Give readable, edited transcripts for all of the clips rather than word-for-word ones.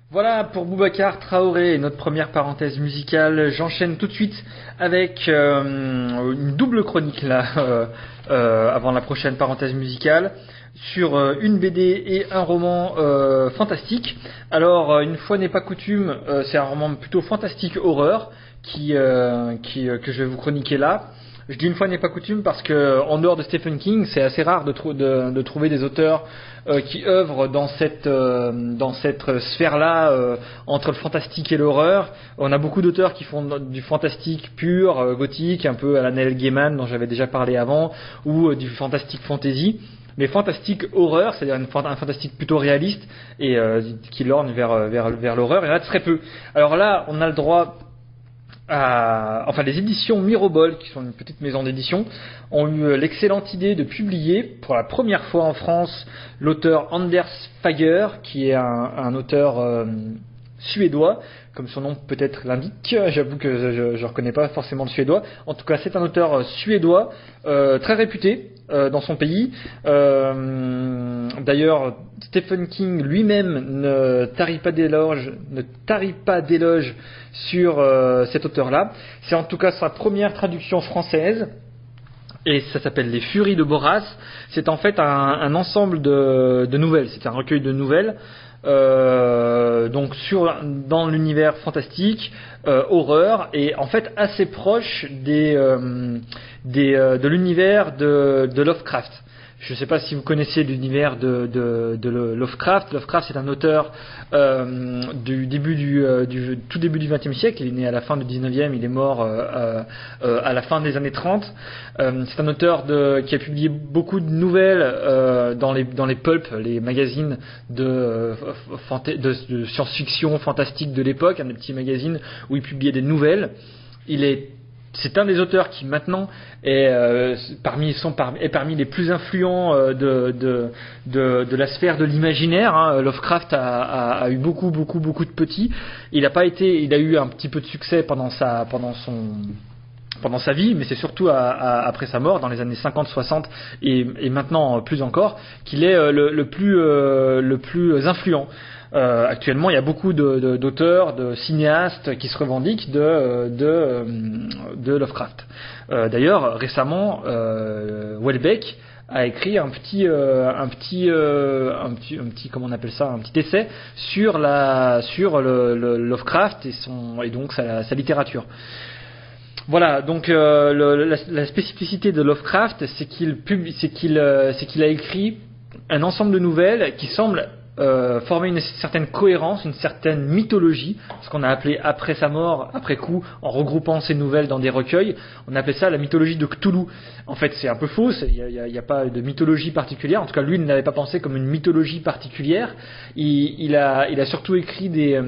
Voilà pour Boubacar Traoré et notre première parenthèse musicale. J'enchaîne tout de suite avec une double chronique là, avant la prochaine parenthèse musicale, sur une BD et un roman fantastique. Alors, une fois n'est pas coutume, c'est un roman plutôt fantastique horreur que je vais vous chroniquer là. Je dis une fois n'est pas coutume parce que en dehors de Stephen King, c'est assez rare de trouver des auteurs qui œuvrent dans cette sphère-là entre le fantastique et l'horreur. On a beaucoup d'auteurs qui font du fantastique pur, gothique, un peu à la Neil Gaiman dont j'avais déjà parlé avant, ou du fantastique fantasy. Mais fantastique horreur, c'est-à-dire un fantastique plutôt réaliste et qui lorgne vers l'horreur, il y en a très peu. Alors là, on a le droit les éditions Mirobol, qui sont une petite maison d'édition, ont eu l'excellente idée de publier pour la première fois en France l'auteur Anders Fager, qui est un auteur suédois, comme son nom peut-être l'indique. J'avoue que je reconnais pas forcément le suédois. En tout cas, c'est un auteur suédois très réputé dans son pays. D'ailleurs, Stephen King lui-même ne tarit pas d'éloges sur cet auteur-là. C'est en tout cas sa première traduction française. Et ça s'appelle Les Furies de Boras. C'est en fait un ensemble de nouvelles. C'est un recueil de nouvelles. Donc dans l'univers fantastique, horreur, et en fait assez proche de l'univers de Lovecraft. Je ne sais pas si vous connaissez l'univers de Lovecraft. Lovecraft, c'est un auteur du tout début du XXe siècle. Il est né à la fin du XIXe, il est mort à la fin des années 30. C'est un auteur qui a publié beaucoup de nouvelles dans les pulps, les magazines de science-fiction fantastique de l'époque, un des petits magazines où il publiait des nouvelles. C'est un des auteurs qui maintenant est parmi les plus influents de la sphère de l'imaginaire. Hein. Lovecraft a eu beaucoup de petits. Il a eu un petit peu de succès pendant sa vie, mais c'est surtout après sa mort dans les années 50-60 et maintenant plus encore qu'il est le plus influent. Actuellement, il y a beaucoup d'auteurs, de cinéastes qui se revendiquent de Lovecraft. D'ailleurs, récemment, Houellebecq a écrit un petit essai sur le Lovecraft et donc sa littérature. Voilà, donc la spécificité de Lovecraft, c'est qu'il a écrit un ensemble de nouvelles qui semblent former une certaine cohérence, une certaine mythologie, ce qu'on a appelé après sa mort, après coup, en regroupant ces nouvelles dans des recueils, on appelait ça la mythologie de Cthulhu. En fait, c'est un peu faux, il y a pas de mythologie particulière, en tout cas lui ne l'avait pas pensé comme une mythologie particulière. Il a surtout écrit des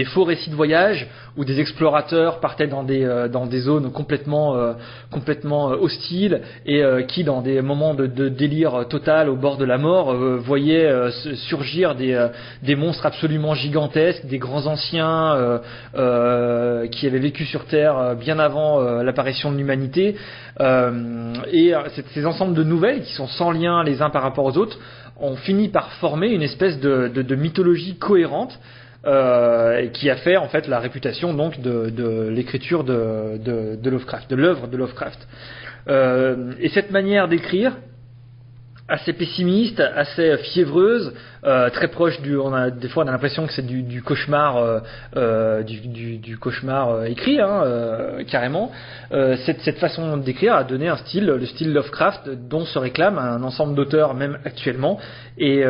faux récits de voyage où des explorateurs partaient dans des zones complètement hostiles et qui dans des moments de délire total au bord de la mort voyaient surgir des monstres absolument gigantesques, des grands anciens qui avaient vécu sur Terre bien avant l'apparition de l'humanité, et ces ensembles de nouvelles qui sont sans lien les uns par rapport aux autres ont fini par former une espèce de mythologie cohérente qui a fait en fait la réputation donc de l'écriture de Lovecraft, de l'œuvre de Lovecraft. Et cette manière d'écrire assez pessimiste, assez fiévreuse, très proche des fois on a l'impression que c'est du cauchemar, du cauchemar écrit, carrément. Cette façon d'écrire a donné le style Lovecraft dont se réclame un ensemble d'auteurs même actuellement. Et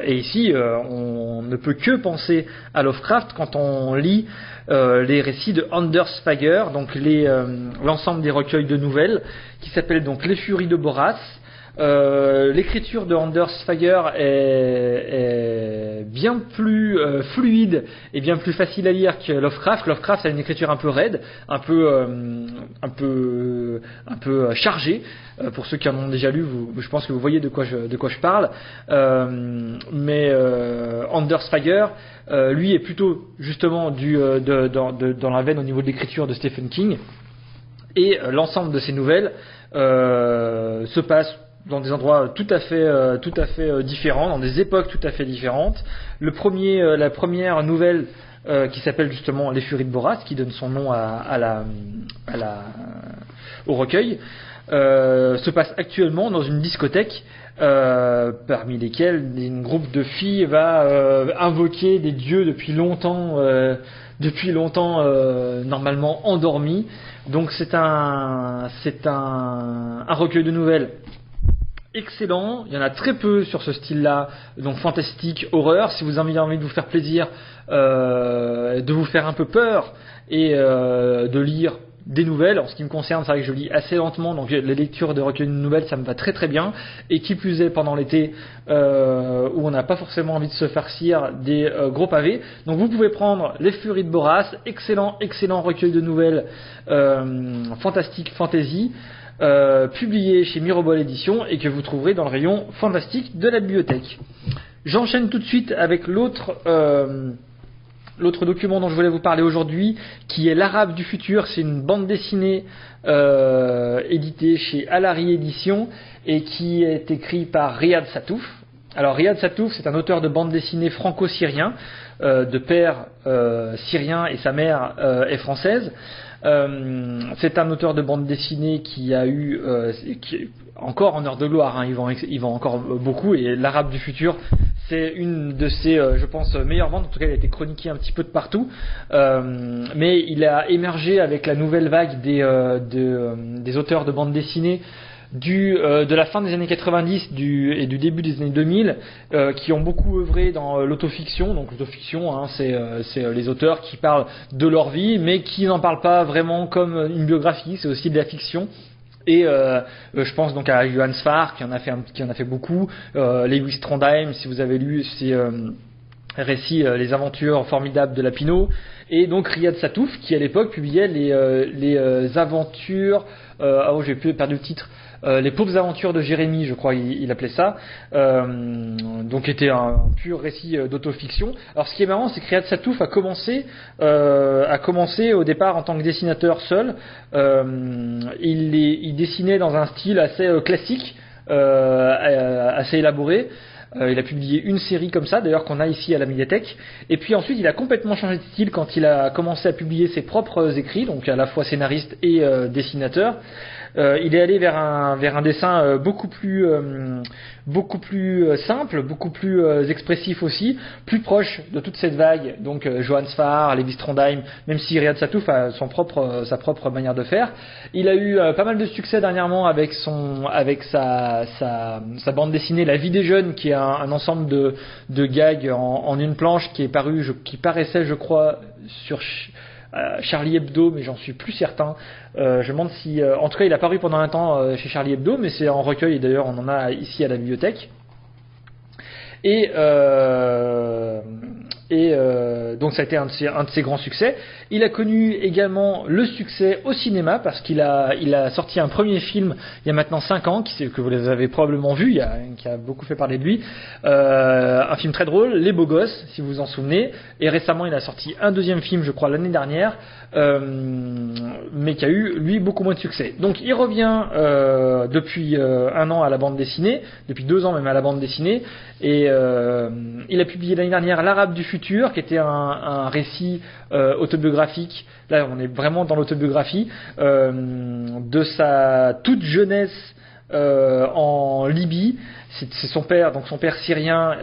ici, on ne peut que penser à Lovecraft quand on lit les récits de Anders Fager, donc l'ensemble des recueils de nouvelles qui s'appellent donc Les Furies de Boras. L'écriture de Anders Fager est bien plus fluide et bien plus facile à lire que Lovecraft. Lovecraft a une écriture un peu raide, un peu chargée. Pour ceux qui en ont déjà lu, je pense que vous voyez de quoi je parle. Mais Anders Fager, lui, est plutôt justement dans la veine au niveau de l'écriture de Stephen King. Et l'ensemble de ces nouvelles se passe dans des endroits tout à fait différents, dans des époques tout à fait différentes. La première nouvelle qui s'appelle justement Les Furies de Boras, qui donne son nom au recueil, se passe actuellement dans une discothèque, parmi lesquelles un groupe de filles va invoquer des dieux depuis longtemps normalement endormis. Donc c'est un recueil de nouvelles excellent. Il y en a très peu sur ce style-là, donc fantastique, horreur. Si vous avez envie de vous faire plaisir, de vous faire un peu peur et de lire des nouvelles. En ce qui me concerne, c'est vrai que je lis assez lentement, donc les lectures de recueils de nouvelles, ça me va très très bien. Et qui plus est pendant l'été, où on n'a pas forcément envie de se farcir des gros pavés. Donc vous pouvez prendre Les Furies de Boras, excellent recueil de nouvelles fantastique fantasy, publié chez Mirobol Éditions et que vous trouverez dans le rayon fantastique de la bibliothèque. J'enchaîne tout de suite avec l'autre document dont je voulais vous parler aujourd'hui, qui est L'Arabe du futur. C'est une bande dessinée éditée chez Alary Éditions et qui est écrite par Riyad Sattouf. Alors Riyad Sattouf, c'est un auteur de bande dessinée franco-syrien, de père syrien et sa mère est française. C'est un auteur de bande dessinée qui a eu qui encore en heure de gloire, hein, il vend encore beaucoup, et L'Arabe du futur, c'est une de ses, je pense, meilleures ventes. En tout cas, il a été chroniqué un petit peu de partout, mais il a émergé avec la nouvelle vague des auteurs de bande dessinée de la fin des années 90 et du début des années 2000, qui ont beaucoup œuvré dans l'autofiction. Donc l'autofiction, hein, c'est les auteurs qui parlent de leur vie, mais qui n'en parlent pas vraiment comme une biographie. C'est aussi de la fiction. Et je pense donc à Johann Sfar qui en a fait beaucoup, Lewis Trondheim, si vous avez lu ses récits, les aventures formidables de Lapino, et donc Riyad Sattouf qui à l'époque publiait les aventures, j'ai perdu le titre, les pauvres aventures de Jérémie, je crois il appelait ça, donc était un pur récit d'autofiction. Alors ce qui est marrant, c'est que Riyad Sattouf a commencé au départ en tant que dessinateur seul. Il dessinait dans un style assez classique, assez élaboré. Il a publié une série comme ça, d'ailleurs, qu'on a ici à la médiathèque. Et puis ensuite, il a complètement changé de style quand il a commencé à publier ses propres écrits, donc à la fois scénariste et dessinateur. Il est allé vers un dessin beaucoup plus simple, beaucoup plus expressif aussi, plus proche de toute cette vague. Donc Johann Sfar, Lewis Trondheim, même si Riyad Sattouf a sa propre manière de faire. Il a eu pas mal de succès dernièrement avec sa bande dessinée La vie des jeunes, qui est un ensemble de gags en une planche qui paraissait, je crois, sur Charlie Hebdo, mais j'en suis plus certain. Je me demande si, en tout cas, il a paru pendant un temps chez Charlie Hebdo, mais c'est en recueil, et d'ailleurs on en a ici à la bibliothèque. Et donc ça a été un de ses grands succès. Il a connu également le succès au cinéma parce qu'il a sorti un premier film il y a maintenant 5 ans, que vous les avez probablement vu, qui a beaucoup fait parler de lui. Un film très drôle, Les Beaux Gosses, si vous vous en souvenez. Et récemment, il a sorti un deuxième film, je crois, l'année dernière, mais qui a eu, lui, beaucoup moins de succès. Donc il revient depuis 1 an à la bande dessinée, depuis 2 ans même à la bande dessinée, et il a publié l'année dernière L'Arabe du futur, qui était un récit autobiographique. Là, on est vraiment dans l'autobiographie de sa toute jeunesse en Libye. C'est son père, donc son père syrien,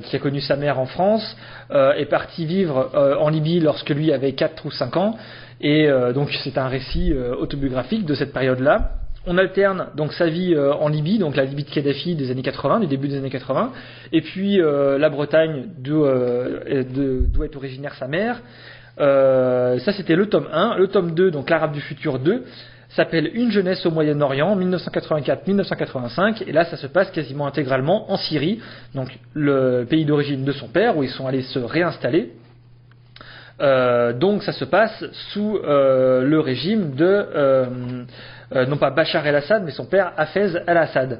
qui a connu sa mère en France, est parti vivre en Libye lorsque lui avait 4 ou 5 ans, et donc c'est un récit autobiographique de cette période-là. On alterne donc sa vie en Libye, donc la Libye de Kadhafi des années 80, du début des années 80, et puis la Bretagne d'où est originaire sa mère. Ça c'était le tome 1. Le tome 2, donc L'Arabe du futur 2, s'appelle Une jeunesse au Moyen-Orient, 1984-1985, et là ça se passe quasiment intégralement en Syrie, donc le pays d'origine de son père, où ils sont allés se réinstaller. Donc ça se passe sous le régime de non pas Bachar el-Assad, mais son père Hafez al-Assad.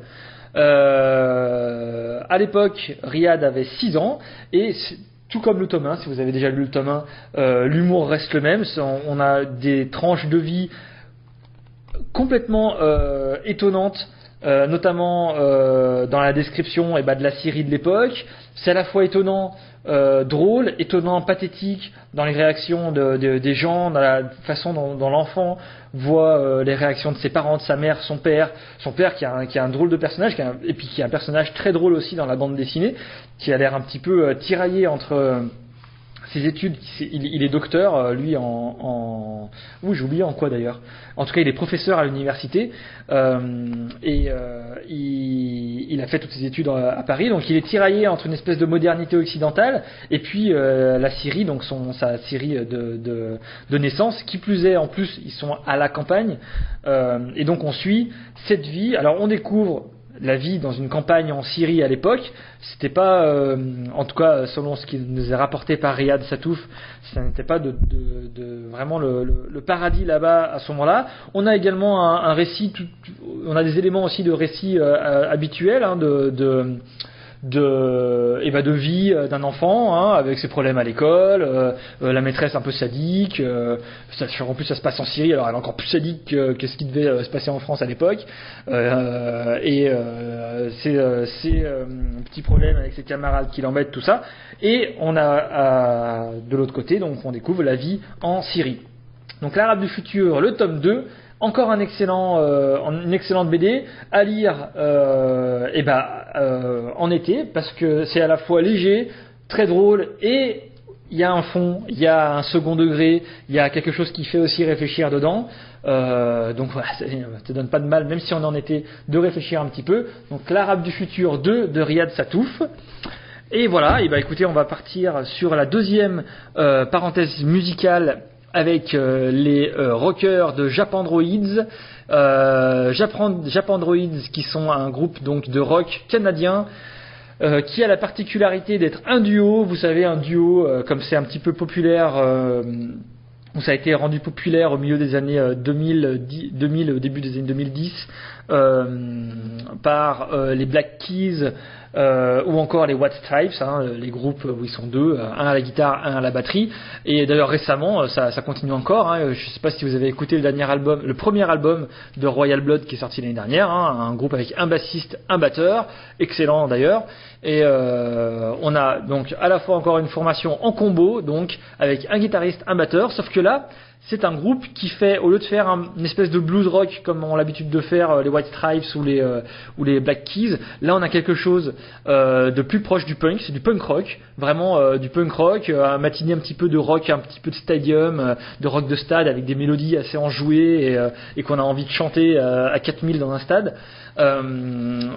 À l'époque, Riyad avait 6 ans, et tout comme le tome 1, si vous avez déjà lu le tome 1, l'humour reste le même. On a des tranches de vie complètement étonnantes, notamment dans la description de la Syrie de l'époque. C'est à la fois étonnant, drôle, étonnant, pathétique dans les réactions des gens, dans la façon dont l'enfant voit les réactions de ses parents, de sa mère, son père qui a un drôle de personnage, et puis qui est un personnage très drôle aussi dans la bande dessinée, qui a l'air un petit peu tiraillé entre ses études. Il est docteur, lui, j'ai oublié en quoi d'ailleurs. En tout cas, il est professeur à l'université, il a fait toutes ses études à Paris, donc il est tiraillé entre une espèce de modernité occidentale et puis la Syrie, donc sa Syrie de naissance. Qui plus est, en plus, ils sont à la campagne, et donc on suit cette vie. Alors on découvre la vie dans une campagne en Syrie à l'époque. C'était pas, en tout cas selon ce qui nous est rapporté par Riyad Sattouf, ça n'était pas de vraiment le paradis là-bas à ce moment-là. On a également un récit, on a des éléments aussi de récit habituels, de vie d'un enfant, avec ses problèmes à l'école, la maîtresse un peu sadique, en plus ça se passe en Syrie, alors elle est encore plus sadique que ce qui devait se passer en France à l'époque, ses petits problèmes avec ses camarades qui l'embêtent, tout ça. Et on a de l'autre côté, donc on découvre la vie en Syrie. Donc l'Arabe du futur, le tome 2, encore une excellente BD à lire en été, parce que c'est à la fois léger, très drôle, et il y a un fond, il y a un second degré, il y a quelque chose qui fait aussi réfléchir dedans. Donc voilà, ça donne pas de mal, même si on en était, de réfléchir un petit peu. Donc l'Arabe du futur 2 de Riyad Sattouf. Et voilà, écoutez, on va partir sur la deuxième parenthèse musicale avec les rockers de Japandroids. Japandroids, qui sont un groupe donc de rock canadien, qui a la particularité d'être un duo. Vous savez, un duo, comme c'est un petit peu populaire, ça a été rendu populaire au milieu des années 2000, au début des années 2010, par les Black Keys, ou encore les White Stripes, les groupes où ils sont deux, un à la guitare, un à la batterie. Et d'ailleurs récemment, ça continue encore. Je ne sais pas si vous avez écouté le premier album de Royal Blood qui est sorti l'année dernière, un groupe avec un bassiste, un batteur, excellent d'ailleurs. Et on a donc à la fois encore une formation en combo, donc avec un guitariste, un batteur, sauf que là, c'est un groupe qui fait, au lieu de faire une espèce de blues rock comme ont l'habitude de faire les White Stripes ou les Black Keys, là on a quelque chose de plus proche du punk. C'est du punk rock, vraiment du punk rock, un matinée un petit peu de rock, un petit peu de stadium, de rock de stade avec des mélodies assez enjouées et qu'on a envie de chanter à 4000 dans un stade.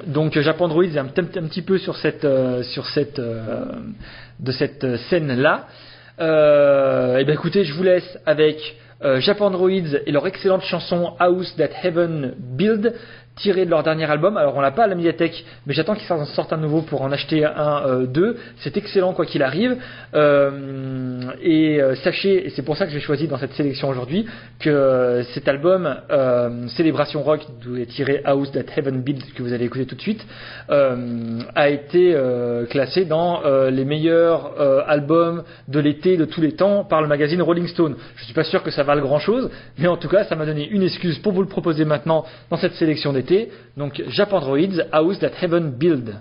Donc Japandroids est un petit peu sur cette scène là. Écoutez, je vous laisse avec Japandroids et leur excellente chanson House That Heaven Build, tirée de leur dernier album. Alors on l'a pas à la médiathèque, mais j'attends qu'ils sortent un nouveau pour en acheter deux. C'est excellent quoi qu'il arrive. Sachez, et c'est pour ça que j'ai choisi dans cette sélection aujourd'hui, que cet album Célébration Rock, d'où est tiré House That Heaven Build, que vous allez écouter tout de suite, a été classé dans les meilleurs albums de l'été de tous les temps par le magazine Rolling Stone. Je suis pas sûr que ça vale grand chose, mais en tout cas ça m'a donné une excuse pour vous le proposer maintenant dans cette sélection d'été. Donc Japandroids, House That Heaven Build.